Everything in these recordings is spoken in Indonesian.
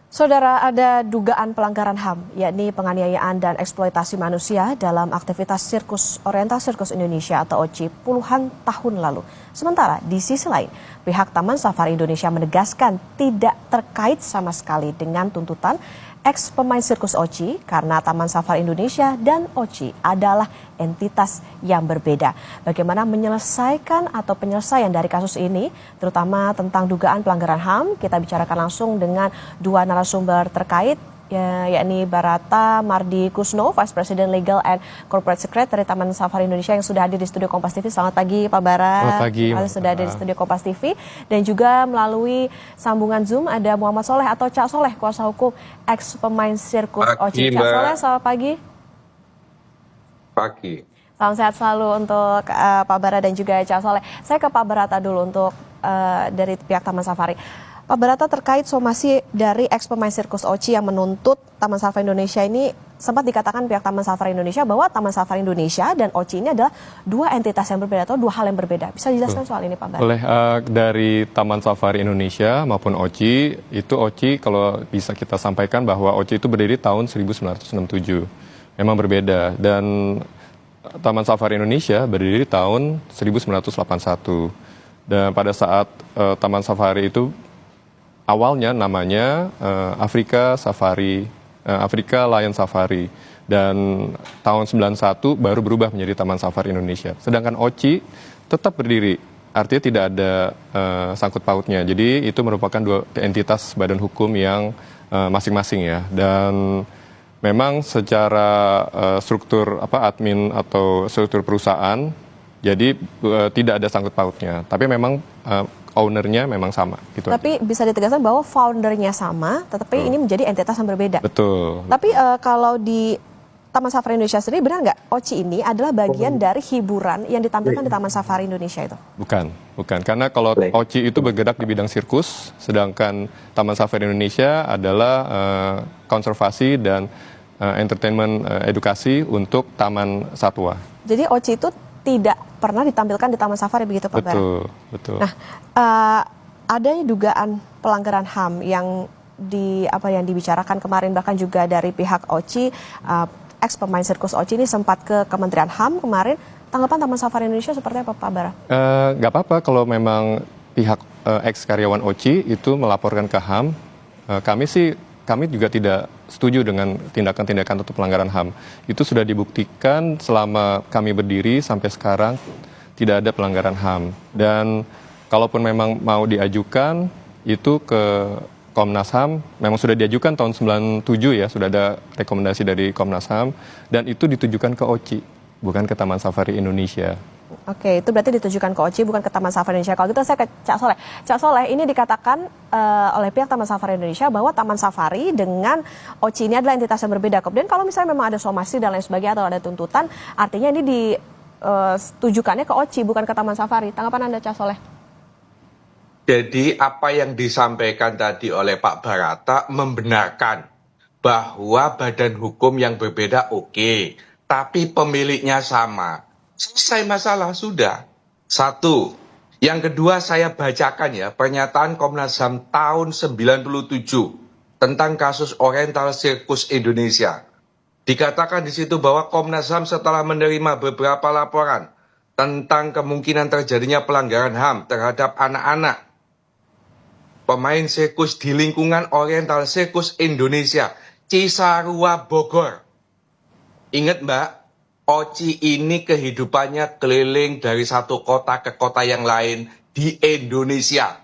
Saudara, ada dugaan pelanggaran HAM, yakni penganiayaan dan eksploitasi manusia dalam aktivitas Sirkus Oriental Sirkus Indonesia atau OCI puluhan tahun lalu. Sementara di sisi lain, pihak Taman Safari Indonesia menegaskan tidak terkait sama sekali dengan tuntutan ex pemain sirkus OCI karena Taman Safari Indonesia dan OCI adalah entitas yang berbeda. Bagaimana menyelesaikan atau penyelesaian dari kasus ini, terutama tentang dugaan pelanggaran HAM, kita bicarakan langsung dengan dua narasumber terkait, yakni Barata Mardi Kusno, Vice President Legal and Corporate Secretary Taman Safari Indonesia yang sudah hadir di studio Kompas TV. Selamat pagi Pak Bara. Selamat pagi. Sudah hadir di studio Kompas TV. Dan juga melalui sambungan Zoom ada Muhammad Soleh atau Cak Soleh, kuasa hukum ex pemain sirkus OCI. Cak Soleh, selamat pagi. Pagi. Salam sehat selalu untuk Pak Bara dan juga Cak Soleh. Saya ke Pak Barata dulu untuk dari pihak Taman Safari. Pak Barata, terkait somasi dari ex pemain sirkus OCI yang menuntut Taman Safari Indonesia ini, sempat dikatakan pihak Taman Safari Indonesia bahwa Taman Safari Indonesia dan OCI ini adalah dua entitas yang berbeda atau dua hal yang berbeda. Bisa dijelaskan soal ini Pak Barata? Boleh, dari Taman Safari Indonesia maupun OCI, itu OCI kalau bisa kita sampaikan bahwa OCI itu berdiri tahun 1967. Memang berbeda, dan Taman Safari Indonesia berdiri tahun 1981. Dan pada saat Taman Safari itu awalnya namanya Afrika Lion Safari, dan tahun 91 baru berubah menjadi Taman Safari Indonesia. Sedangkan OCI tetap berdiri, artinya tidak ada sangkut pautnya. Jadi itu merupakan dua entitas badan hukum yang masing-masing ya. Dan memang secara struktur admin atau struktur perusahaan, jadi tidak ada sangkut pautnya. Tapi memang ownernya memang sama. Gitu tapi aja. Bisa ditegaskan bahwa foundernya sama, tetapi ini menjadi entitas yang berbeda. Betul. Tapi kalau di Taman Safari Indonesia sendiri, benar nggak OCI ini adalah bagian dari hiburan yang ditampilkan di Taman Safari Indonesia itu? Bukan. Karena kalau OCI itu bergerak di bidang sirkus, sedangkan Taman Safari Indonesia adalah konservasi dan entertainment edukasi untuk taman satwa. Jadi OCI itu tidak pernah ditampilkan di Taman Safari, begitu Pak Bara? Betul. Nah, adanya dugaan pelanggaran HAM yang dibicarakan kemarin, bahkan juga dari pihak OCI, ex pemain sirkus OCI ini sempat ke Kementerian HAM kemarin. Tanggapan Taman Safari Indonesia seperti apa Pak Bara? Nggak apa-apa kalau memang pihak ex karyawan OCI itu melaporkan ke HAM. Kami juga tidak setuju dengan tindakan-tindakan atau pelanggaran HAM. Itu sudah dibuktikan selama kami berdiri sampai sekarang tidak ada pelanggaran HAM. Dan kalaupun memang mau diajukan itu ke Komnas HAM, memang sudah diajukan tahun 97 ya, sudah ada rekomendasi dari Komnas HAM, dan itu ditujukan ke OCI, bukan ke Taman Safari Indonesia. Oke, itu berarti ditujukan ke OCI, bukan ke Taman Safari Indonesia. Kalau gitu saya ke Cak Soleh. Cak Soleh, ini dikatakan oleh pihak Taman Safari Indonesia bahwa Taman Safari dengan OCI ini adalah entitas yang berbeda. Kemudian kalau misalnya memang ada somasi dan lain sebagainya atau ada tuntutan, artinya ini ditujukannya ke OCI, bukan ke Taman Safari. Tanggapan Anda, Cak Soleh? Jadi apa yang disampaikan tadi oleh Pak Barata membenarkan bahwa badan hukum yang berbeda oke, tapi pemiliknya sama. Selesai masalah, sudah. Satu. Yang kedua, saya bacakan ya pernyataan Komnas HAM tahun 97 tentang kasus Oriental Sirkus Indonesia. Dikatakan di situ bahwa Komnas HAM setelah menerima beberapa laporan tentang kemungkinan terjadinya pelanggaran HAM terhadap anak-anak pemain sirkus di lingkungan Oriental Sirkus Indonesia, Cisarua, Bogor. Ingat Mbak, OCI ini kehidupannya keliling dari satu kota ke kota yang lain di Indonesia.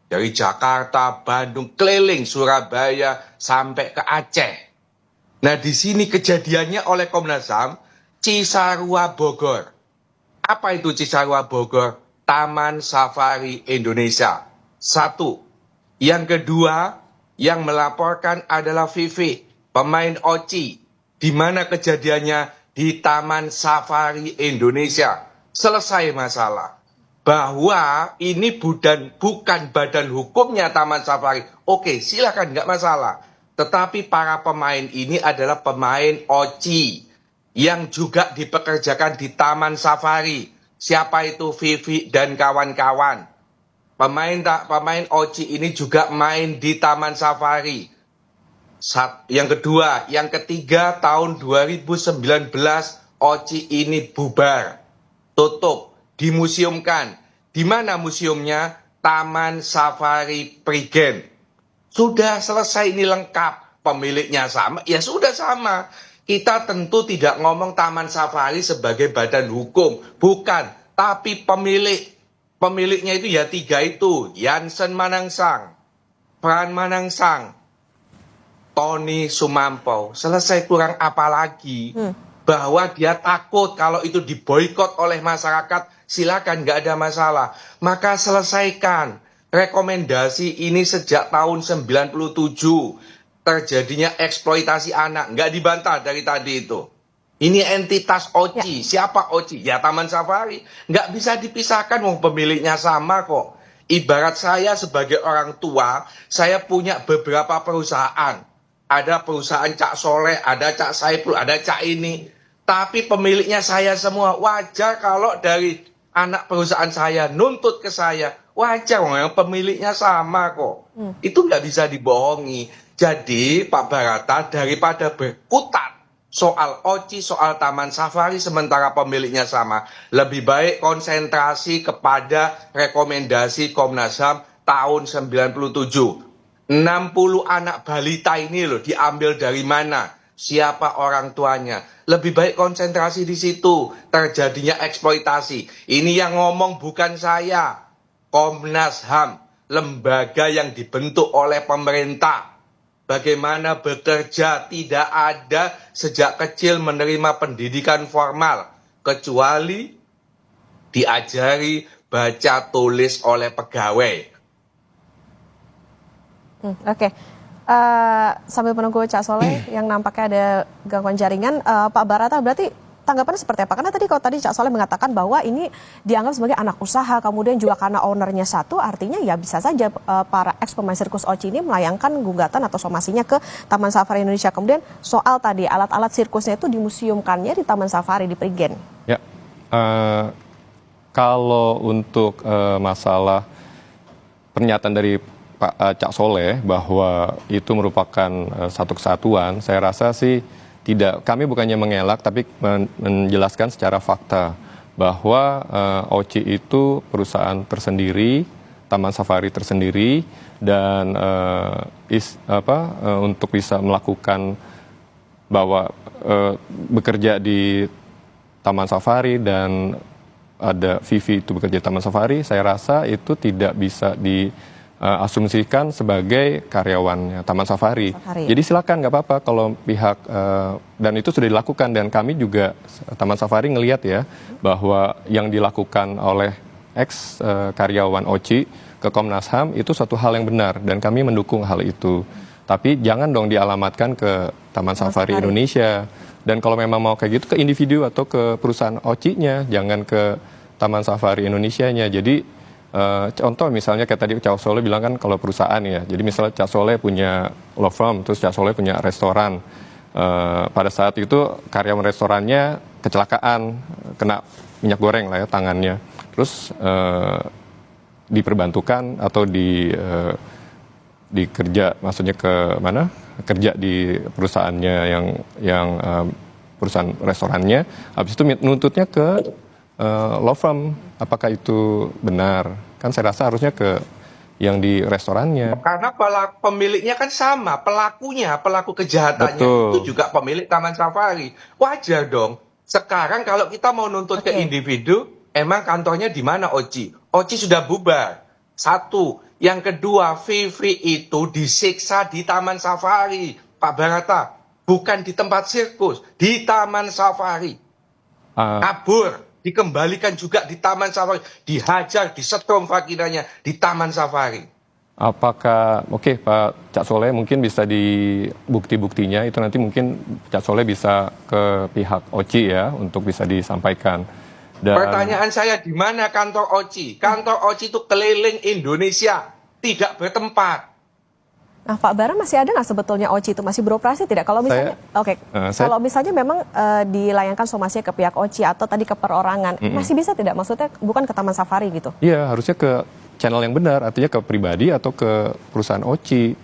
Dari Jakarta, Bandung, keliling Surabaya, sampai ke Aceh. Nah di sini kejadiannya oleh Komnas HAM, Cisarua, Bogor. Apa itu Cisarua, Bogor? Taman Safari Indonesia. Satu. Yang kedua, yang melaporkan adalah Vivi, pemain OCI. Di mana kejadiannya? Di Taman Safari Indonesia. Selesai masalah. Bahwa ini bukan badan hukumnya Taman Safari. Oke, silakan, nggak masalah. Tetapi para pemain ini adalah pemain OCI yang juga dipekerjakan di Taman Safari. Siapa itu? Vivi dan kawan-kawan. Pemain OCI ini juga main di Taman Safari. Yang kedua, yang ketiga tahun 2019 OCI ini bubar, tutup, dimuseumkan. Di mana museumnya? Taman Safari Prigen. Sudah selesai, ini lengkap. Pemiliknya sama, ya sudah sama. Kita tentu tidak ngomong Taman Safari sebagai badan hukum, bukan. Tapi pemiliknya itu ya tiga itu, Jansen Manangsang, Pran Manangsang, Tony Sumampo. Selesai, kurang apa lagi? Bahwa dia takut kalau itu diboikot oleh masyarakat, silakan, nggak ada masalah. Maka selesaikan. Rekomendasi ini sejak tahun 97 terjadinya eksploitasi anak, nggak dibantah dari tadi itu. Ini entitas OCI. Siapa OCI? Ya Taman Safari. Nggak bisa dipisahkan, wong pemiliknya sama kok. Ibarat saya sebagai orang tua, saya punya beberapa perusahaan. Ada perusahaan Cak Soleh, ada Cak Saipul, ada Cak ini. Tapi pemiliknya saya semua. Wajar kalau dari anak perusahaan saya nuntut ke saya. Wajar, yang pemiliknya sama kok. Itu nggak bisa dibohongi. Jadi Pak Barata, daripada berkutat soal OCI, soal Taman Safari sementara pemiliknya sama, lebih baik konsentrasi kepada rekomendasi Komnas HAM tahun 97. 60 anak balita ini loh diambil dari mana? Siapa orang tuanya? Lebih baik konsentrasi di situ. Terjadinya eksploitasi. Ini yang ngomong bukan saya. Komnas HAM, lembaga yang dibentuk oleh pemerintah. Bagaimana bekerja, tidak ada sejak kecil menerima pendidikan formal. Kecuali diajari baca tulis oleh pegawai. Oke. Sambil menunggu Cak Soleh yang nampaknya ada gangguan jaringan, Pak Barata, berarti tanggapannya seperti apa? Karena kalau tadi Cak Soleh mengatakan bahwa ini dianggap sebagai anak usaha, kemudian juga karena ownernya satu, artinya ya bisa saja para ex-pemain sirkus OCI ini melayangkan gugatan atau somasinya ke Taman Safari Indonesia. Kemudian soal tadi alat-alat sirkusnya itu dimuseumkannya di Taman Safari di Prigen. Ya, kalau untuk masalah pernyataan dari Pak Cak Soleh bahwa itu merupakan satu kesatuan, saya rasa sih tidak. Kami bukannya mengelak, tapi menjelaskan secara fakta bahwa OCI itu perusahaan tersendiri, Taman Safari tersendiri, dan untuk bisa melakukan bahwa bekerja di Taman Safari dan ada Vivi itu bekerja di Taman Safari, saya rasa itu tidak bisa diasumsikan sebagai karyawannya Taman Safari. Jadi silakan, nggak apa-apa kalau pihak dan itu sudah dilakukan, dan kami juga Taman Safari ngelihat ya bahwa yang dilakukan oleh ex karyawan OCI ke Komnas HAM itu suatu hal yang benar dan kami mendukung hal itu. Tapi jangan dong dialamatkan ke Taman Safari Indonesia. Dan kalau memang mau kayak gitu ke individu atau ke perusahaan OCI-nya, jangan ke Taman Safari Indonesia-nya. Jadi contoh misalnya kayak tadi Cak Soleh bilang kan kalau perusahaan ya. Jadi misalnya Cak Soleh punya law firm, terus Cak Soleh punya restoran. Pada saat itu karyawan restorannya kecelakaan, kena minyak goreng lah ya tangannya. Terus diperbantukan atau dikerja, maksudnya ke mana? Kerja di perusahaannya yang perusahaan restorannya. Habis itu nuntutnya ke law firm, apakah itu benar? Kan saya rasa harusnya ke yang di restorannya. Karena pemiliknya kan sama, pelaku kejahatannya Betul. itu juga pemilik Taman Safari. Wajar dong. Sekarang kalau kita mau nuntut ke individu, emang kantornya di mana OCI? OCI sudah bubar. Satu. Yang kedua, Vivi itu disiksa di Taman Safari, Pak Barata. Bukan di tempat sirkus, di Taman Safari. Kabur, dikembalikan juga di Taman Safari. Dihajar, disetrum vaginanya di Taman Safari. Apakah, oke Pak Cak Soleh mungkin bisa di bukti-buktinya, itu nanti mungkin Cak Soleh bisa ke pihak OCI ya, untuk bisa disampaikan. Dan Pertanyaan saya, di mana kantor OCI? Kantor OCI itu keliling Indonesia, tidak bertempat. Nah, Pak Bara, masih ada nggak sebetulnya OCI itu masih beroperasi tidak? Kalau misalnya, kalau misalnya memang dilayangkan somasinya ke pihak OCI atau tadi ke perorangan, masih bisa tidak? Maksudnya bukan ke Taman Safari gitu? Iya, harusnya ke channel yang benar, artinya ke pribadi atau ke perusahaan OCI.